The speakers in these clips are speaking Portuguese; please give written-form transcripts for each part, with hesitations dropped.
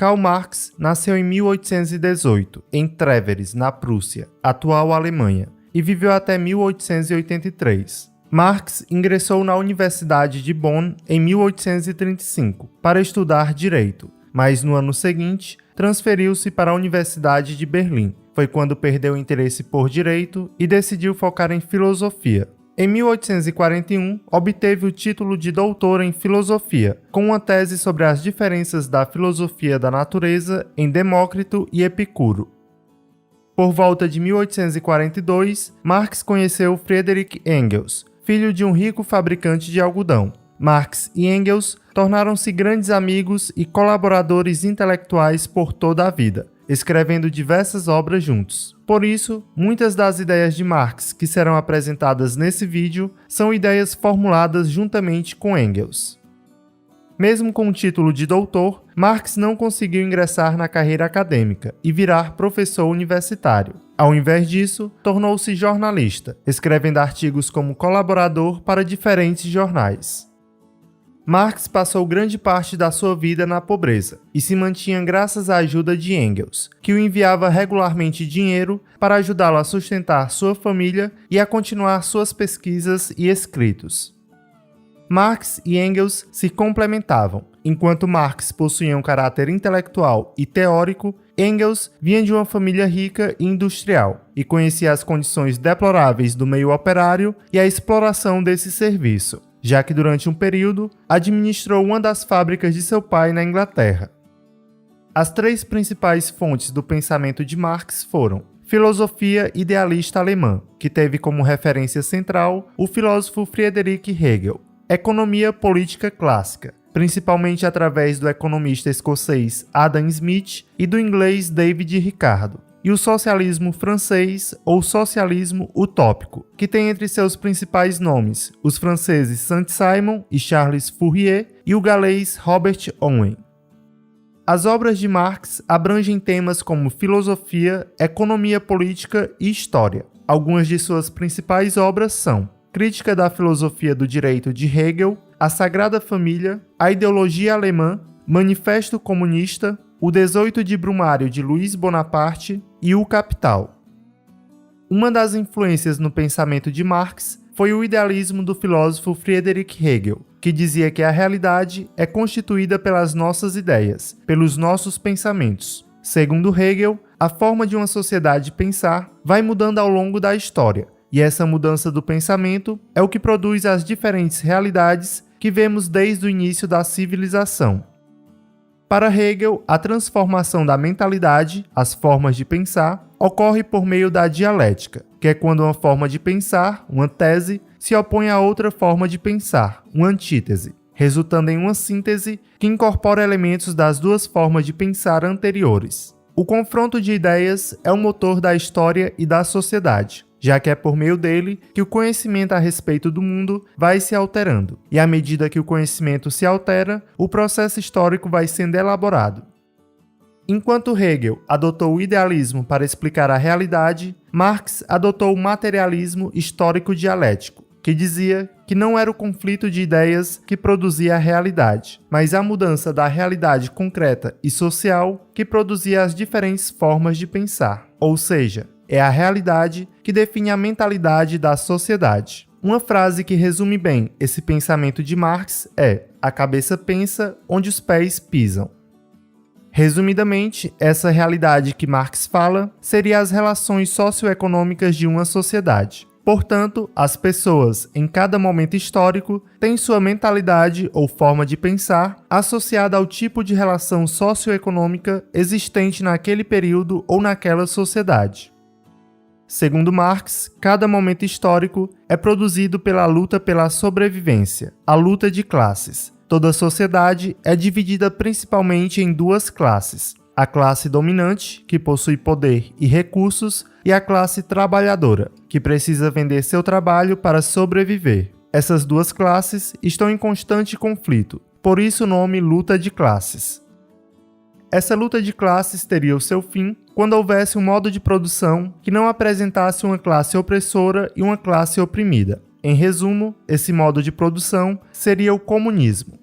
Karl Marx nasceu em 1818, em Trèveris, na Prússia, atual Alemanha, e viveu até 1883. Marx ingressou na Universidade de Bonn em 1835 para estudar direito, mas no ano seguinte transferiu-se para a Universidade de Berlim. Foi quando perdeu o interesse por direito e decidiu focar em filosofia. Em 1841, obteve o título de doutor em filosofia, com uma tese sobre as diferenças da filosofia da natureza em Demócrito e Epicuro. Por volta de 1842, Marx conheceu Friedrich Engels, filho de um rico fabricante de algodão. Marx e Engels tornaram-se grandes amigos e colaboradores intelectuais por toda a vida, escrevendo diversas obras juntos. Por isso, muitas das ideias de Marx que serão apresentadas nesse vídeo são ideias formuladas juntamente com Engels. Mesmo com o título de doutor, Marx não conseguiu ingressar na carreira acadêmica e virar professor universitário. Ao invés disso, tornou-se jornalista, escrevendo artigos como colaborador para diferentes jornais. Marx passou grande parte da sua vida na pobreza e se mantinha graças à ajuda de Engels, que o enviava regularmente dinheiro para ajudá-lo a sustentar sua família e a continuar suas pesquisas e escritos. Marx e Engels se complementavam. Enquanto Marx possuía um caráter intelectual e teórico, Engels vinha de uma família rica e industrial e conhecia as condições deploráveis do meio operário e a exploração desse serviço, já que durante um período administrou uma das fábricas de seu pai na Inglaterra. As três principais fontes do pensamento de Marx foram filosofia idealista alemã, que teve como referência central o filósofo Friedrich Hegel, economia política clássica, principalmente através do economista escocês Adam Smith e do inglês David Ricardo, e o socialismo francês ou socialismo utópico, que tem entre seus principais nomes os franceses Saint-Simon e Charles Fourier e o galês Robert Owen. As obras de Marx abrangem temas como filosofia, economia política e história. Algumas de suas principais obras são Crítica da Filosofia do Direito de Hegel, A Sagrada Família, A Ideologia Alemã, Manifesto Comunista, O 18 de Brumário de Luiz Bonaparte e O Capital. Uma das influências no pensamento de Marx foi o idealismo do filósofo Friedrich Hegel, que dizia que a realidade é constituída pelas nossas ideias, pelos nossos pensamentos. Segundo Hegel, a forma de uma sociedade pensar vai mudando ao longo da história, e essa mudança do pensamento é o que produz as diferentes realidades que vemos desde o início da civilização. Para Hegel, a transformação da mentalidade, as formas de pensar, ocorre por meio da dialética, que é quando uma forma de pensar, uma tese, se opõe a outra forma de pensar, uma antítese, resultando em uma síntese que incorpora elementos das duas formas de pensar anteriores. O confronto de ideias é o motor da história e da sociedade, já que é por meio dele que o conhecimento a respeito do mundo vai se alterando, e à medida que o conhecimento se altera, o processo histórico vai sendo elaborado. Enquanto Hegel adotou o idealismo para explicar a realidade, Marx adotou o materialismo histórico-dialético, que dizia que não era o conflito de ideias que produzia a realidade, mas a mudança da realidade concreta e social que produzia as diferentes formas de pensar, ou seja, é a realidade que define a mentalidade da sociedade. Uma frase que resume bem esse pensamento de Marx é: a cabeça pensa onde os pés pisam. Resumidamente, essa realidade que Marx fala seria as relações socioeconômicas de uma sociedade. Portanto, as pessoas, em cada momento histórico, têm sua mentalidade ou forma de pensar associada ao tipo de relação socioeconômica existente naquele período ou naquela sociedade. Segundo Marx, cada momento histórico é produzido pela luta pela sobrevivência, a luta de classes. Toda sociedade é dividida principalmente em duas classes: a classe dominante, que possui poder e recursos, e a classe trabalhadora, que precisa vender seu trabalho para sobreviver. Essas duas classes estão em constante conflito, por isso o nome luta de classes. Essa luta de classes teria o seu fim quando houvesse um modo de produção que não apresentasse uma classe opressora e uma classe oprimida. Em resumo, esse modo de produção seria o comunismo.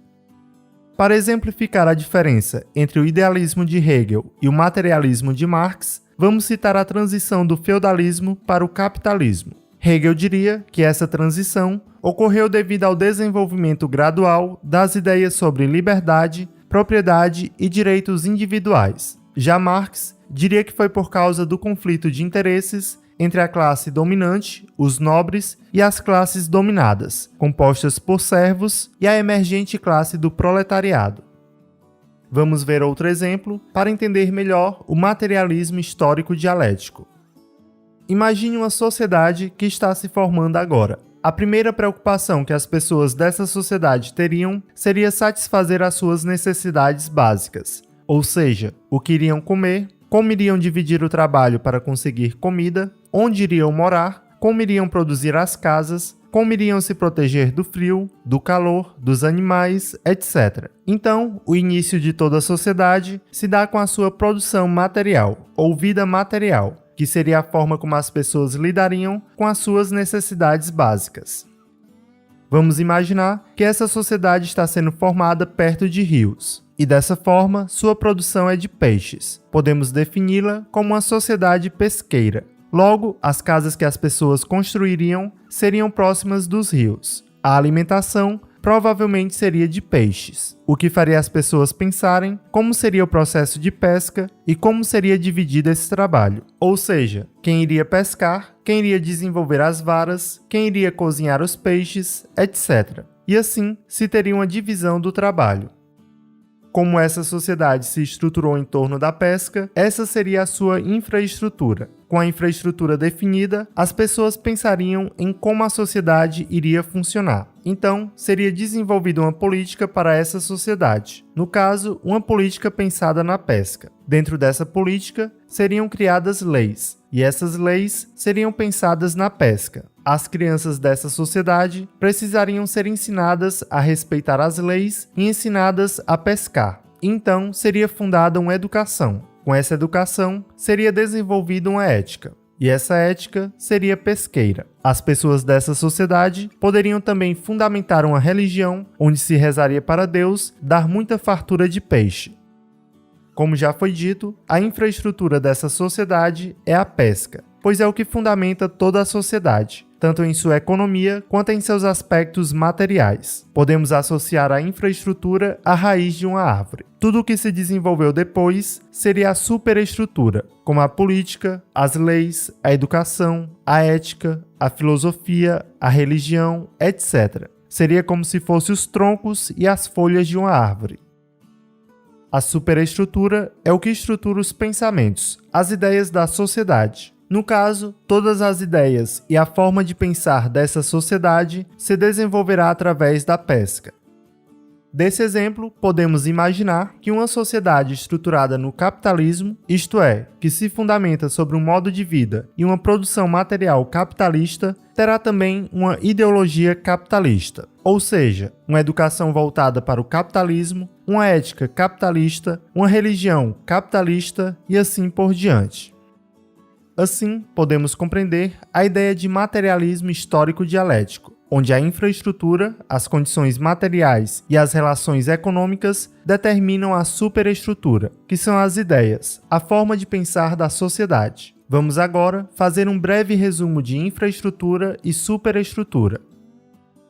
Para exemplificar a diferença entre o idealismo de Hegel e o materialismo de Marx, vamos citar a transição do feudalismo para o capitalismo. Hegel diria que essa transição ocorreu devido ao desenvolvimento gradual das ideias sobre liberdade, propriedade e direitos individuais. Já Marx diria que foi por causa do conflito de interesses entre a classe dominante, os nobres, e as classes dominadas, compostas por servos, e a emergente classe do proletariado. Vamos ver outro exemplo para entender melhor o materialismo histórico dialético. Imagine uma sociedade que está se formando agora. A primeira preocupação que as pessoas dessa sociedade teriam seria satisfazer as suas necessidades básicas, ou seja, o que iriam comer, como iriam dividir o trabalho para conseguir comida, onde iriam morar, como iriam produzir as casas, como iriam se proteger do frio, do calor, dos animais, etc. Então, o início de toda a sociedade se dá com a sua produção material, ou vida material, que seria a forma como as pessoas lidariam com as suas necessidades básicas. Vamos imaginar que essa sociedade está sendo formada perto de rios, e dessa forma sua produção é de peixes. Podemos defini-la como uma sociedade pesqueira. Logo, as casas que as pessoas construiriam seriam próximas dos rios. A alimentação provavelmente seria de peixes, o que faria as pessoas pensarem como seria o processo de pesca e como seria dividido esse trabalho. Ou seja, quem iria pescar, quem iria desenvolver as varas, quem iria cozinhar os peixes, etc. E assim se teria uma divisão do trabalho. Como essa sociedade se estruturou em torno da pesca, essa seria a sua infraestrutura. Com a infraestrutura definida, as pessoas pensariam em como a sociedade iria funcionar. Então, seria desenvolvida uma política para essa sociedade. No caso, uma política pensada na pesca. Dentro dessa política, seriam criadas leis, e essas leis seriam pensadas na pesca. As crianças dessa sociedade precisariam ser ensinadas a respeitar as leis e ensinadas a pescar. Então, seria fundada uma educação. Com essa educação, seria desenvolvida uma ética. E essa ética seria pesqueira. As pessoas dessa sociedade poderiam também fundamentar uma religião onde se rezaria para Deus dar muita fartura de peixe. Como já foi dito, a infraestrutura dessa sociedade é a pesca, pois é o que fundamenta toda a sociedade, tanto em sua economia quanto em seus aspectos materiais. Podemos associar a infraestrutura à raiz de uma árvore. Tudo o que se desenvolveu depois seria a superestrutura, como a política, as leis, a educação, a ética, a filosofia, a religião, etc. Seria como se fossem os troncos e as folhas de uma árvore. A superestrutura é o que estrutura os pensamentos, as ideias da sociedade. No caso, todas as ideias e a forma de pensar dessa sociedade se desenvolverá através da pesca. Desse exemplo, podemos imaginar que uma sociedade estruturada no capitalismo, isto é, que se fundamenta sobre um modo de vida e uma produção material capitalista, terá também uma ideologia capitalista, ou seja, uma educação voltada para o capitalismo, uma ética capitalista, uma religião capitalista e assim por diante. Assim, podemos compreender a ideia de materialismo histórico dialético, onde a infraestrutura, as condições materiais e as relações econômicas determinam a superestrutura, que são as ideias, a forma de pensar da sociedade. Vamos agora fazer um breve resumo de infraestrutura e superestrutura.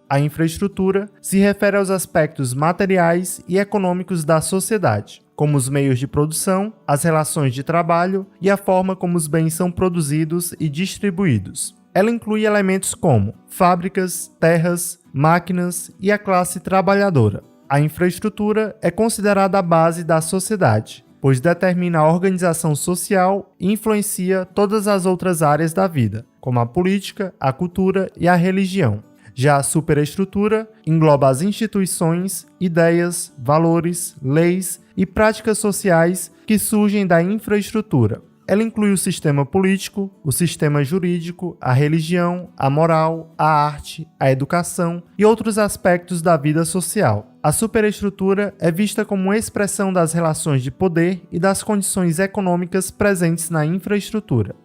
A infraestrutura se refere aos aspectos materiais e econômicos da sociedade, como os meios de produção, as relações de trabalho e a forma como os bens são produzidos e distribuídos. Ela inclui elementos como fábricas, terras, máquinas e a classe trabalhadora. A infraestrutura é considerada a base da sociedade, pois determina a organização social e influencia todas as outras áreas da vida, como a política, a cultura e a religião. Já a superestrutura engloba as instituições, ideias, valores, leis e práticas sociais que surgem da infraestrutura. Ela inclui o sistema político, o sistema jurídico, a religião, a moral, a arte, a educação e outros aspectos da vida social. A superestrutura é vista como uma expressão das relações de poder e das condições econômicas presentes na infraestrutura.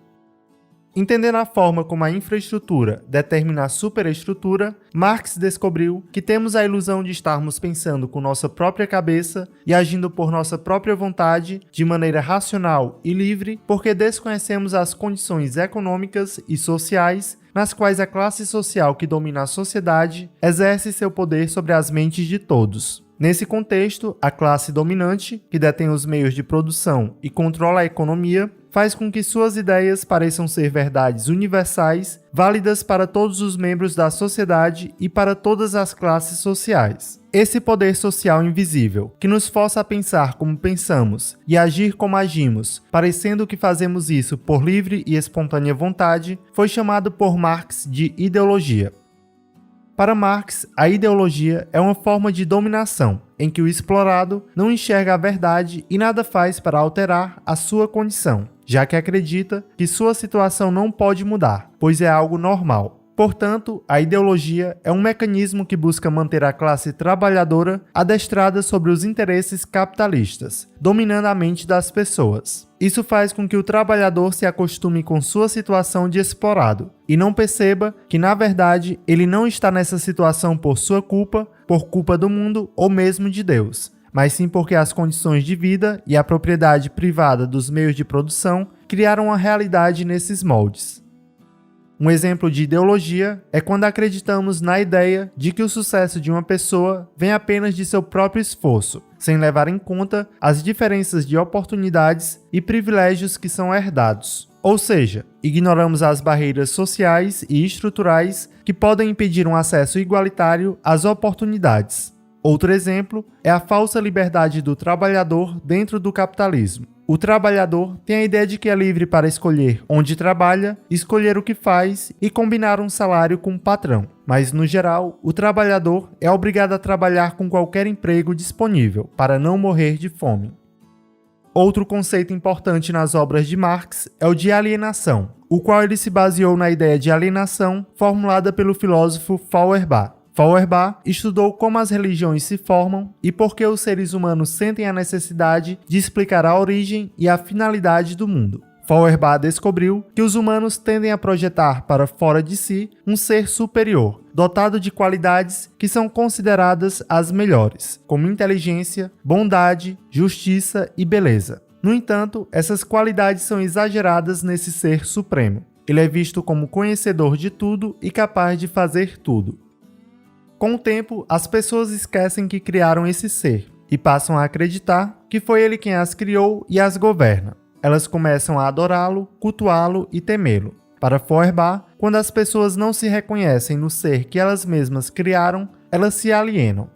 Entendendo a forma como a infraestrutura determina a superestrutura, Marx descobriu que temos a ilusão de estarmos pensando com nossa própria cabeça e agindo por nossa própria vontade, de maneira racional e livre, porque desconhecemos as condições econômicas e sociais nas quais a classe social que domina a sociedade exerce seu poder sobre as mentes de todos. Nesse contexto, a classe dominante, que detém os meios de produção e controla a economia, faz com que suas ideias pareçam ser verdades universais, válidas para todos os membros da sociedade e para todas as classes sociais. Esse poder social invisível, que nos força a pensar como pensamos e agir como agimos, parecendo que fazemos isso por livre e espontânea vontade, foi chamado por Marx de ideologia. Para Marx, a ideologia é uma forma de dominação, em que o explorado não enxerga a verdade e nada faz para alterar a sua condição, já que acredita que sua situação não pode mudar, pois é algo normal. Portanto, a ideologia é um mecanismo que busca manter a classe trabalhadora adestrada sobre os interesses capitalistas, dominando a mente das pessoas. Isso faz com que o trabalhador se acostume com sua situação de explorado e não perceba que, na verdade, ele não está nessa situação por sua culpa, por culpa do mundo ou mesmo de Deus, mas sim porque as condições de vida e a propriedade privada dos meios de produção criaram uma realidade nesses moldes. Um exemplo de ideologia é quando acreditamos na ideia de que o sucesso de uma pessoa vem apenas de seu próprio esforço, sem levar em conta as diferenças de oportunidades e privilégios que são herdados. Ou seja, ignoramos as barreiras sociais e estruturais que podem impedir um acesso igualitário às oportunidades. Outro exemplo é a falsa liberdade do trabalhador dentro do capitalismo. O trabalhador tem a ideia de que é livre para escolher onde trabalha, escolher o que faz e combinar um salário com o patrão. Mas, no geral, o trabalhador é obrigado a trabalhar com qualquer emprego disponível para não morrer de fome. Outro conceito importante nas obras de Marx é o de alienação, o qual ele se baseou na ideia de alienação formulada pelo filósofo Feuerbach. Feuerbach estudou como as religiões se formam e por que os seres humanos sentem a necessidade de explicar a origem e a finalidade do mundo. Feuerbach descobriu que os humanos tendem a projetar para fora de si um ser superior, dotado de qualidades que são consideradas as melhores, como inteligência, bondade, justiça e beleza. No entanto, essas qualidades são exageradas nesse ser supremo. Ele é visto como conhecedor de tudo e capaz de fazer tudo. Com o tempo, as pessoas esquecem que criaram esse ser e passam a acreditar que foi ele quem as criou e as governa. Elas começam a adorá-lo, cultuá-lo e temê-lo. Para Feuerbach, quando as pessoas não se reconhecem no ser que elas mesmas criaram, elas se alienam.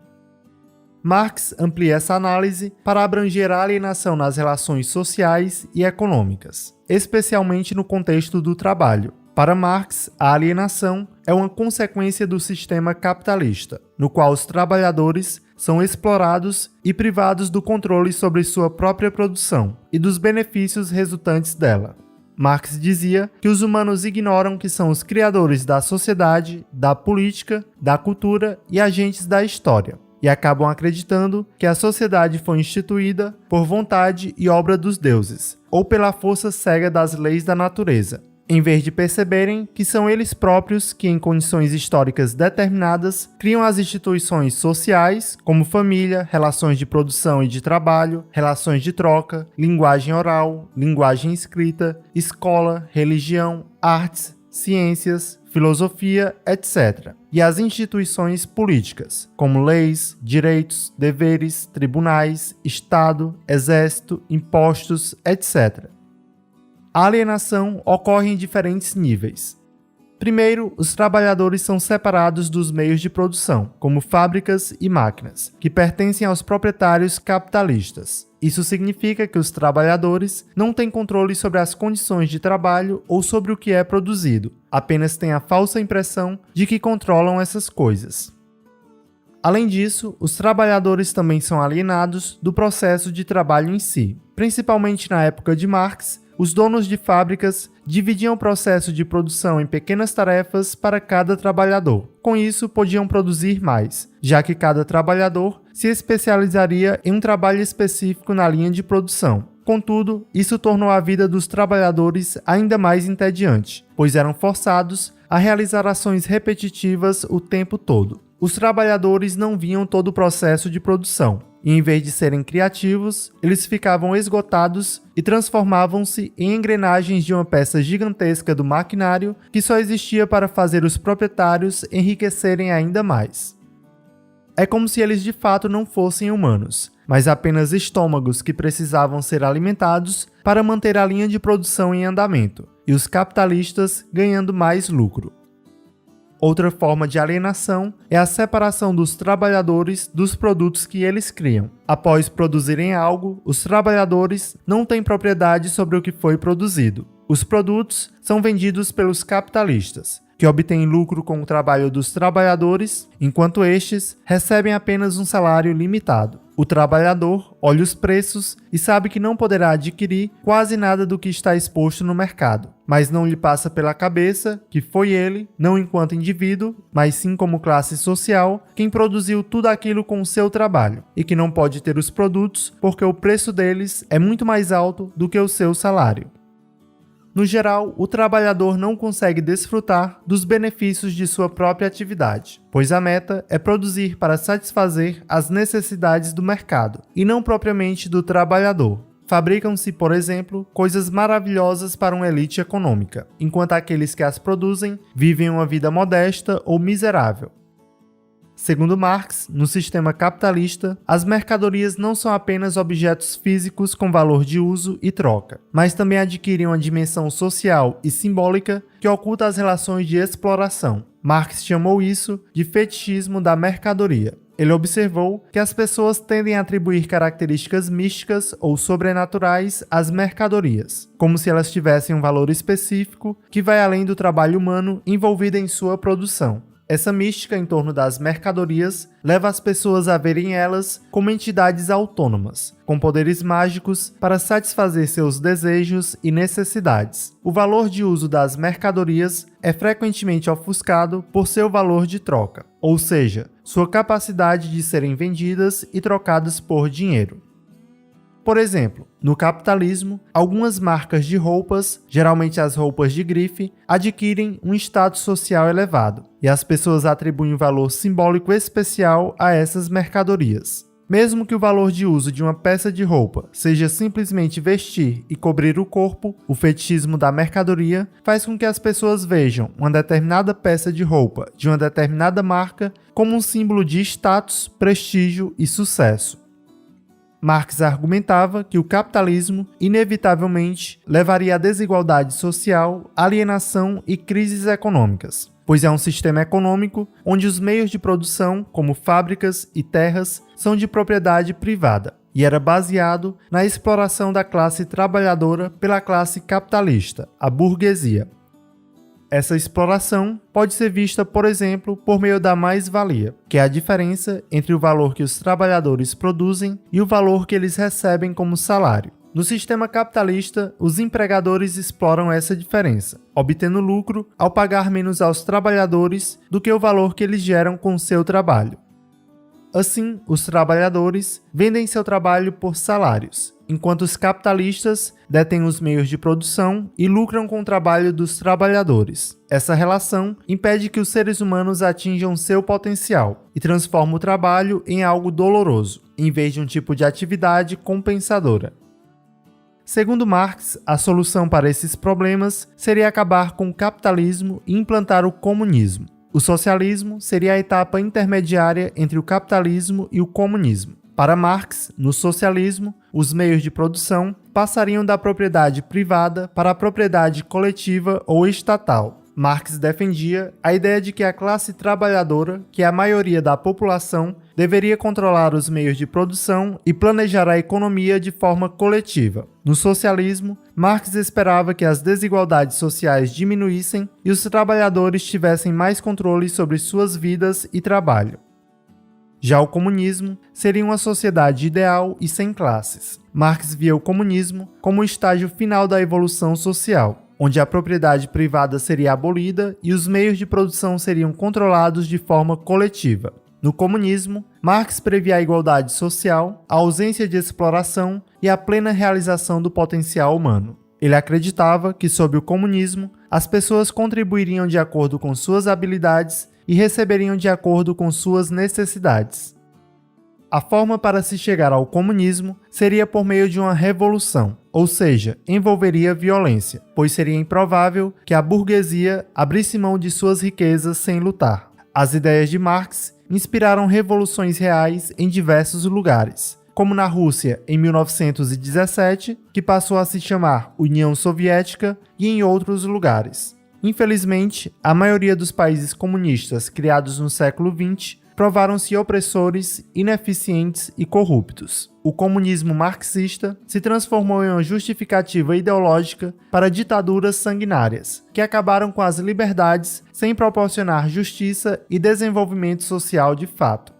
Marx amplia essa análise para abranger a alienação nas relações sociais e econômicas, especialmente no contexto do trabalho. Para Marx, a alienação é uma consequência do sistema capitalista, no qual os trabalhadores são explorados e privados do controle sobre sua própria produção e dos benefícios resultantes dela. Marx dizia que os humanos ignoram que são os criadores da sociedade, da política, da cultura e agentes da história, e acabam acreditando que a sociedade foi instituída por vontade e obra dos deuses, ou pela força cega das leis da natureza, em vez de perceberem que são eles próprios que, em condições históricas determinadas, criam as instituições sociais, como família, relações de produção e de trabalho, relações de troca, linguagem oral, linguagem escrita, escola, religião, artes, ciências, filosofia, etc. E as instituições políticas, como leis, direitos, deveres, tribunais, Estado, exército, impostos, etc. A alienação ocorre em diferentes níveis. Primeiro, os trabalhadores são separados dos meios de produção, como fábricas e máquinas, que pertencem aos proprietários capitalistas. Isso significa que os trabalhadores não têm controle sobre as condições de trabalho ou sobre o que é produzido, apenas têm a falsa impressão de que controlam essas coisas. Além disso, os trabalhadores também são alienados do processo de trabalho em si. Principalmente na época de Marx, os donos de fábricas dividiam o processo de produção em pequenas tarefas para cada trabalhador. Com isso, podiam produzir mais, já que cada trabalhador se especializaria em um trabalho específico na linha de produção. Contudo, isso tornou a vida dos trabalhadores ainda mais entediante, pois eram forçados a realizar ações repetitivas o tempo todo. Os trabalhadores não viam todo o processo de produção, e em vez de serem criativos, eles ficavam esgotados e transformavam-se em engrenagens de uma peça gigantesca do maquinário que só existia para fazer os proprietários enriquecerem ainda mais. É como se eles de fato não fossem humanos, mas apenas estômagos que precisavam ser alimentados para manter a linha de produção em andamento, e os capitalistas ganhando mais lucro. Outra forma de alienação é a separação dos trabalhadores dos produtos que eles criam. Após produzirem algo, os trabalhadores não têm propriedade sobre o que foi produzido. Os produtos são vendidos pelos capitalistas, que obtêm lucro com o trabalho dos trabalhadores, enquanto estes recebem apenas um salário limitado. O trabalhador olha os preços e sabe que não poderá adquirir quase nada do que está exposto no mercado, mas não lhe passa pela cabeça que foi ele, não enquanto indivíduo, mas sim como classe social, quem produziu tudo aquilo com o seu trabalho, e que não pode ter os produtos porque o preço deles é muito mais alto do que o seu salário. No geral, o trabalhador não consegue desfrutar dos benefícios de sua própria atividade, pois a meta é produzir para satisfazer as necessidades do mercado, e não propriamente do trabalhador. Fabricam-se, por exemplo, coisas maravilhosas para uma elite econômica, enquanto aqueles que as produzem vivem uma vida modesta ou miserável. Segundo Marx, no sistema capitalista, as mercadorias não são apenas objetos físicos com valor de uso e troca, mas também adquirem uma dimensão social e simbólica que oculta as relações de exploração. Marx chamou isso de fetichismo da mercadoria. Ele observou que as pessoas tendem a atribuir características místicas ou sobrenaturais às mercadorias, como se elas tivessem um valor específico que vai além do trabalho humano envolvido em sua produção. Essa mística em torno das mercadorias leva as pessoas a verem elas como entidades autônomas, com poderes mágicos para satisfazer seus desejos e necessidades. O valor de uso das mercadorias é frequentemente ofuscado por seu valor de troca, ou seja, sua capacidade de serem vendidas e trocadas por dinheiro. Por exemplo, no capitalismo, algumas marcas de roupas, geralmente as roupas de grife, adquirem um status social elevado, e as pessoas atribuem um valor simbólico especial a essas mercadorias. Mesmo que o valor de uso de uma peça de roupa seja simplesmente vestir e cobrir o corpo, o fetichismo da mercadoria faz com que as pessoas vejam uma determinada peça de roupa de uma determinada marca como um símbolo de status, prestígio e sucesso. Marx argumentava que o capitalismo, inevitavelmente, levaria à desigualdade social, alienação e crises econômicas, pois é um sistema econômico onde os meios de produção, como fábricas e terras, são de propriedade privada, e era baseado na exploração da classe trabalhadora pela classe capitalista, a burguesia. Essa exploração pode ser vista, por exemplo, por meio da mais-valia, que é a diferença entre o valor que os trabalhadores produzem e o valor que eles recebem como salário. No sistema capitalista, os empregadores exploram essa diferença, obtendo lucro ao pagar menos aos trabalhadores do que o valor que eles geram com seu trabalho. Assim, os trabalhadores vendem seu trabalho por salários, enquanto os capitalistas detêm os meios de produção e lucram com o trabalho dos trabalhadores. Essa relação impede que os seres humanos atinjam seu potencial e transforma o trabalho em algo doloroso, em vez de um tipo de atividade compensadora. Segundo Marx, a solução para esses problemas seria acabar com o capitalismo e implantar o comunismo. O socialismo seria a etapa intermediária entre o capitalismo e o comunismo. Para Marx, no socialismo, os meios de produção passariam da propriedade privada para a propriedade coletiva ou estatal. Marx defendia a ideia de que a classe trabalhadora, que é a maioria da população, deveria controlar os meios de produção e planejar a economia de forma coletiva. No socialismo, Marx esperava que as desigualdades sociais diminuíssem e os trabalhadores tivessem mais controle sobre suas vidas e trabalho. Já o comunismo seria uma sociedade ideal e sem classes. Marx via o comunismo como o estágio final da evolução social, onde a propriedade privada seria abolida e os meios de produção seriam controlados de forma coletiva. No comunismo, Marx previa a igualdade social, a ausência de exploração e a plena realização do potencial humano. Ele acreditava que, sob o comunismo, as pessoas contribuiriam de acordo com suas habilidades e receberiam de acordo com suas necessidades. A forma para se chegar ao comunismo seria por meio de uma revolução, ou seja, envolveria violência, pois seria improvável que a burguesia abrisse mão de suas riquezas sem lutar. As ideias de Marx inspiraram revoluções reais em diversos lugares, como na Rússia em 1917, que passou a se chamar União Soviética, e em outros lugares. Infelizmente, a maioria dos países comunistas criados no século XX provaram-se opressores, ineficientes e corruptos. O comunismo marxista se transformou em uma justificativa ideológica para ditaduras sanguinárias, que acabaram com as liberdades sem proporcionar justiça e desenvolvimento social de fato.